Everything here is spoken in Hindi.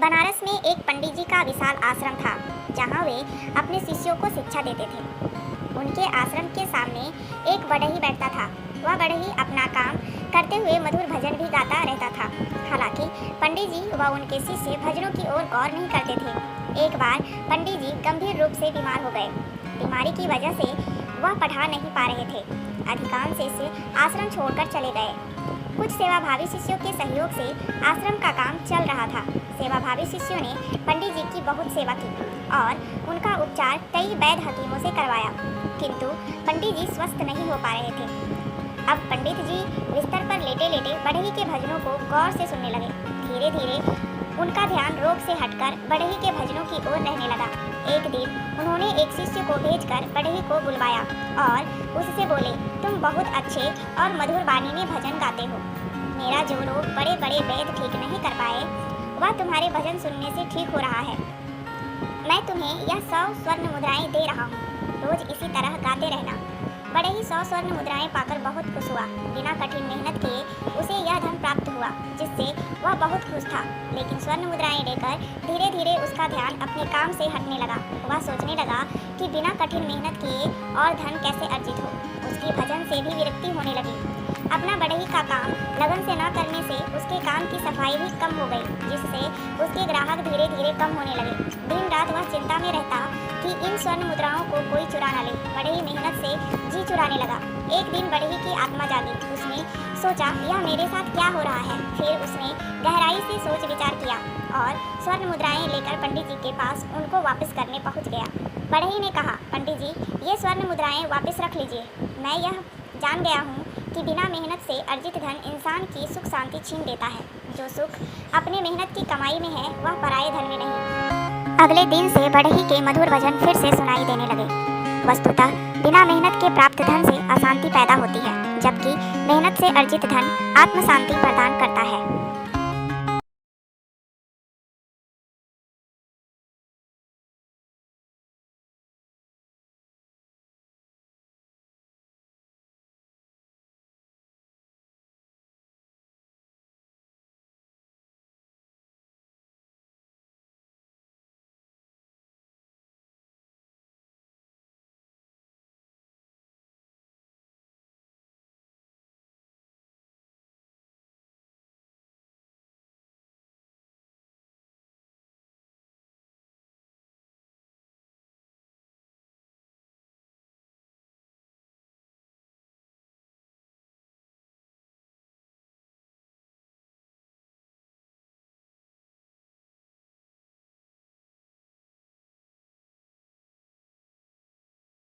बनारस में एक पंडित जी का विशाल आश्रम था, जहाँ वे अपने शिष्यों को शिक्षा देते थे। उनके आश्रम के सामने एक बढ़ई बैठता था। वह बढ़ई अपना काम करते हुए मधुर भजन भी गाता रहता था। हालांकि पंडित जी व उनके शिष्य भजनों की ओर गौर नहीं करते थे। एक बार पंडित जी गंभीर रूप से बीमार हो गए। बीमारी की वजह से वह पढ़ा नहीं पा रहे थे। अधिकांश शिष्य आश्रम छोड़कर चले गए। कुछ सेवाभावी शिष्यों के सहयोग से आश्रम का काम चल रहा था। सेवाभावी शिष्यों ने पंडित जी की बहुत सेवा की और उनका उपचार कई वैद्य हकीमों से करवाया, किंतु पंडित जी स्वस्थ नहीं हो पा रहे थे। अब पंडित जी बिस्तर पर लेटे लेटे बढ़ई के भजनों को गौर से सुनने लगे। धीरे धीरे उनका ध्यान रोग से हटकर बढ़ई के भजनों की ओर रहने लगा। एक दिन उन्होंने एक शिष्य को भेजकर बढ़ई को बुलवाया और उससे बोले, तुम बहुत अच्छे और मधुर वाणी में भजन गाते हो। मेरा जो रोग बड़े बड़े वैद्य ठीक नहीं कर पाए, वह तुम्हारे भजन सुनने से ठीक हो रहा है। मैं तुम्हें यह 100 स्वर्ण मुद्राएं दे रहा हूँ। रोज इसी तरह गाते रहना। बढ़ई 100 स्वर्ण मुद्राएं पाकर बहुत खुश हुआ। बिना कठिन मेहनत किए उसे यह धन प्राप्त हुआ, जिससे वह बहुत खुश था। लेकिन स्वर्ण मुद्राएं लेकर धीरे धीरे उसका ध्यान अपने काम से हटने लगा। वह सोचने लगा कि बिना कठिन मेहनत किए और धन कैसे अर्जित हो। उसकी भजन से भी विरक्ति होने लगी। अपना बढ़ई का काम लगन से न करने से उसके काम की सफाई भी कम हो गई, जिससे उसके ग्राहक धीरे धीरे कम होने लगे। दिन रात वह चिंता में रहता कि इन स्वर्ण मुद्राओं को कोई चुरा न ले। बढ़ई मेहनत से जी चुराने लगा। एक दिन बढ़ई की आत्मा जागी। उसने सोचा, यह मेरे साथ क्या हो रहा है। फिर उसने गहराई से सोच विचार किया और स्वर्ण मुद्राएं लेकर पंडित जी के पास उनको वापस करने पहुंच गया। बढ़ई ने कहा, पंडित जी, ये स्वर्ण मुद्राएं वापस रख लीजिए। मैं यह जान गया हूँ कि बिना मेहनत से अर्जित धन इंसान की सुख शांति छीन लेता है। जो सुख अपने मेहनत की कमाई में है, वह पराये धन में नहीं। अगले दिन से बढ़ई के मधुर भजन फिर से सुनाई देने लगे। वस्तुतः बिना मेहनत के प्राप्त धन से अशांति पैदा होती है, जबकि मेहनत से अर्जित धन आत्म शांति प्रदान करता है।